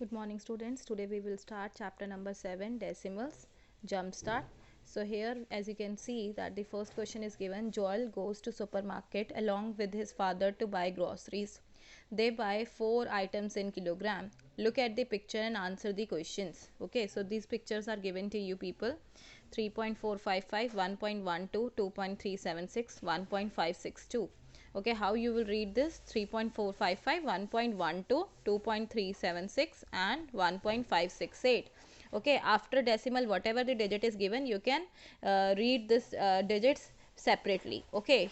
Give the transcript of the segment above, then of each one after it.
Good morning students. Today we will start chapter number 7, decimals, jump start. So here as you can see that the first question is given. Joel goes to supermarket along with his father to buy groceries. They buy 4 items in kilogram. Look at the picture and answer the questions. Okay, so these pictures are given to you people. 3.455, 1.12, 2.376, 1.562. Okay, how you will read this? 3.455, 1.12, 2.376 and 1.568. Okay, after decimal whatever the digit is given, you can read this digits separately. Okay,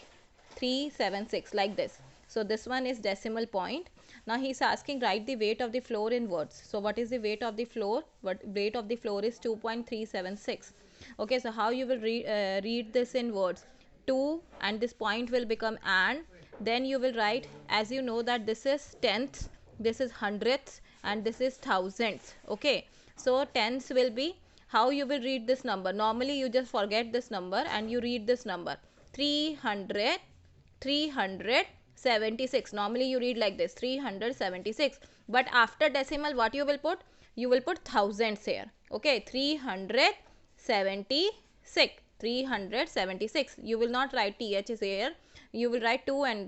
376 like this. So this one is decimal point. Now he is asking write the weight of the floor in words. So what is the weight of the floor? What weight of the floor is 2.376. Okay, so how you will read this in words? 2 and this point will become and, then you will write, as you know that this is tenths, this is hundredths and this is thousandths. Okay, so tenths will be, how you will read this number? Normally you just forget this number and you read this number 376. Normally you read like this 376, but after decimal what you will put? You will put thousands here. Okay, 376. You will not write th here. You will write 2 and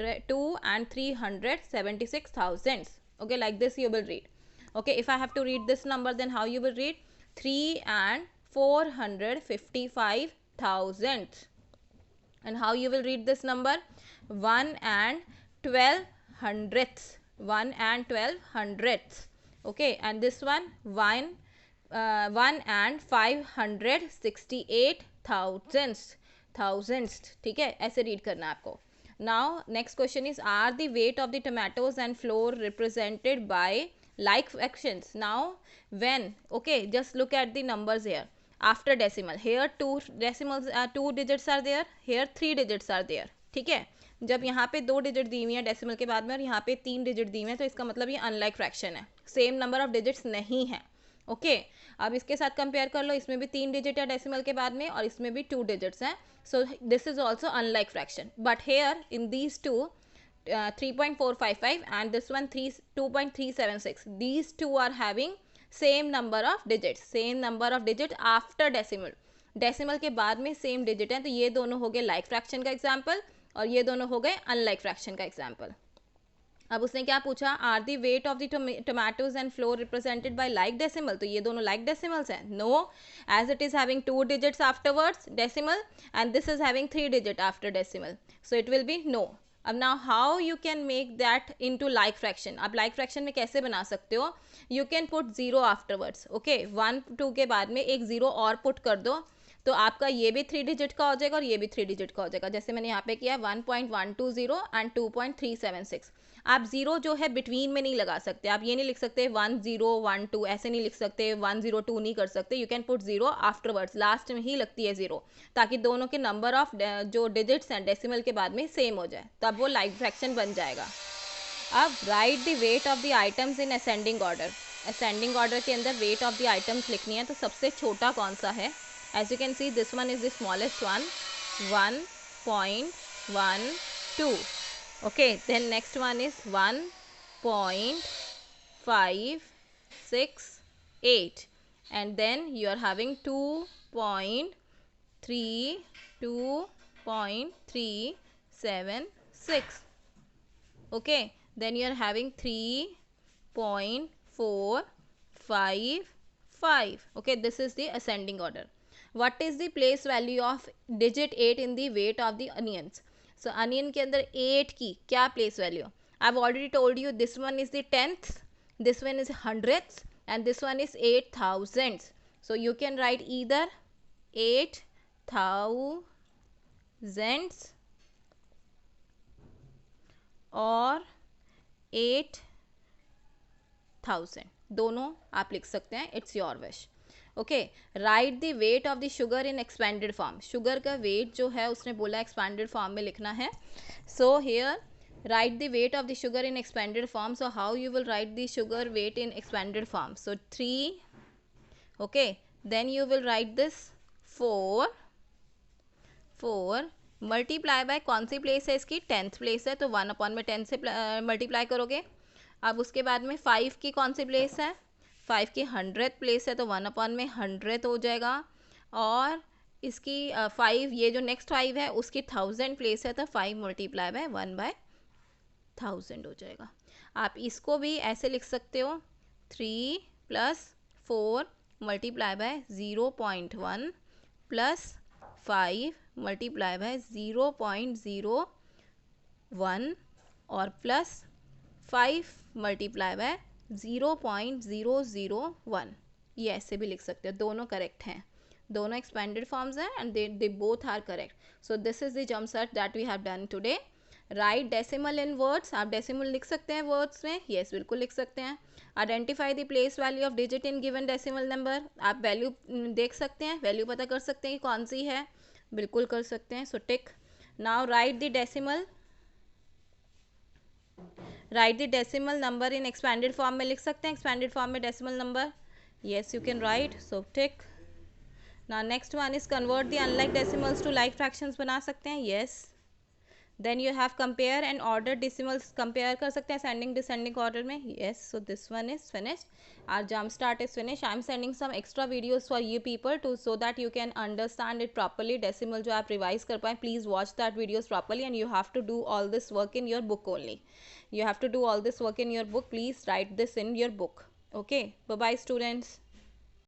376 thousands. Okay, like this you will read. Okay, if I have to read this number, then how you will read? 3 and 455 thousands. And how you will read this number? 1 and 12 hundredths. 1 and 12 hundredths. Okay, and this one 1 and 568 thousands. ठीक है, ऐसे read करना आपको. Now next question is, are the weight of the tomatoes and flour represented by like fractions? Now when, okay, just look at the numbers here. After decimal, here 2 decimals, 2 digits are there, here 3 digits are there. ठीक है, जब यहाँ पे 2 digit दी हुई है decimal के बाद में और यहाँ पे 3 डिजिट दी हुई है, तो इसका मतलब ये अनलाइक फ्रैक्शन है, सेम नंबर ऑफ डिजिट्स नहीं है. ओके, अब इसके साथ कंपेयर कर लो, इसमें भी 3 डिजिट है डेसिमल के बाद में और इसमें भी 2 डिजिट्स हैं. सो this is also unlike fraction, but here in these two 3.455 and this one 2.376, these two are having same number of digits after decimal के बाद में सेम डिजिट है, तो ये दोनों हो गए लाइक फ्रैक्शन का एग्जाम्पल और ये दोनों हो गए अनलाइक फ्रैक्शन का एग्जाम्पल. अब उसने क्या पूछा? Are the weight of the tomatoes and flour represented by like decimal, तो ये दोनों लाइक डेसिमल्स हैं. No, as it is having 2 digits afterwards decimal and this is having 3 digit after decimal, so it will be no. अब now how you can make that into like fraction? आप like fraction में कैसे बना सकते हो? You can put 0 afterwards. Okay, 1 2 के बाद में एक 0 और पुट कर दो, तो आपका ये भी 3 डिजिट का हो जाएगा और ये भी 3 डिजिट का हो जाएगा. जैसे मैंने यहाँ पे किया 1.120 एंड 2.376. आप 0 जो है बिटवीन में नहीं लगा सकते. आप ये नहीं लिख सकते 1012 ऐसे नहीं लिख सकते, 102 नहीं कर सकते. You can put 0 afterwards, last में ही लगती है 0, ताकि दोनों के नंबर ऑफ जो डिजिट्स हैं डेसिमल के बाद में सेम हो जाए, तब वो लाइक फ्रैक्शन बन जाएगा. अब right the weight of the items in ascending order. Ascending order के अंदर वेट ऑफ द आइटम्स लिखनी है, तो सबसे छोटा कौन सा है? As you can see, this one is the smallest one, 1.12. Okay, then next one is 1.568 and then you are having 2.3, 2.376. Okay, then you are having 3.455. Okay, this is the ascending order. What is the place value of digit 8 in the weight of the onions? So onion के अंदर 8 की क्या place value? I've already told you this one is the tenths, this one is hundredths and this one is 8,000s. So you can write either 8,000s और 8,000, दोनों आप लिख सकते हैं. It's your wish. Okay, write the weight of the sugar in expanded form. Sugar का weight जो है उसने बोला एक्सपेंडेड फॉर्म में लिखना है. So here write the weight of the sugar in expanded form. So how you will write the sugar weight in expanded form? So 3. Okay, then you will write this 4 multiply by कौन सी place है इसकी? 10th place है, तो 1/10 से multiply करोगे. अब उसके बाद में 5 की कौन सी प्लेस है? 5 की 100th प्लेस है तो 1 में 100th हो जाएगा, और इसकी 5, ये जो नेक्स्ट 5 है उसकी 1000 प्लेस है तो 5 मल्टीप्लाई बाय 1/1000 हो जाएगा। आप इसको भी ऐसे लिख सकते हो, 3 + 4 मल्टीप्लाई बाय 0.1 + 5 मल्टीप्लाई बाय 0.01 और प्लस 5 मल्टीप्लाई बाय 0.001, ये ऐसे भी लिख सकते हो। दोनों करेक्ट हैं, दोनों एक्सपेंडेड फॉर्म्स हैं and they both are correct. So this is the jump search that we have done today. Write decimal in words, आप डेसिमल लिख सकते हैं वर्ड्स में, यस बिल्कुल लिख सकते हैं। Identify the place value of digit in given decimal number, आप वैल्यू देख सकते हैं, वैल्यू पता कर सकते हैं कि कौन सी है, बिल्कुल कर सकते हैं। So tick. Now write the decimal, write the decimal number in expanded form में लिख सकते हैं, एक्सपैंडेड फॉर्म में decimal number, yes you can write. So tick. Now next one is convert the unlike decimals to like fractions, बना सकते हैं, yes. Then you have compare and order decimals, compare कर सकते हैं असेंडिंग डिसेंडिंग ऑर्डर में, yes. So this one is finished, our jump start is finish. I am sending some extra videos for you people too, so that you can understand it properly. Decimal जो आप revise कर पाए, please watch that videos properly and you have to do all this work in your book only. You have to do all this work in your book. Please write this in your book. Okay, bye bye students.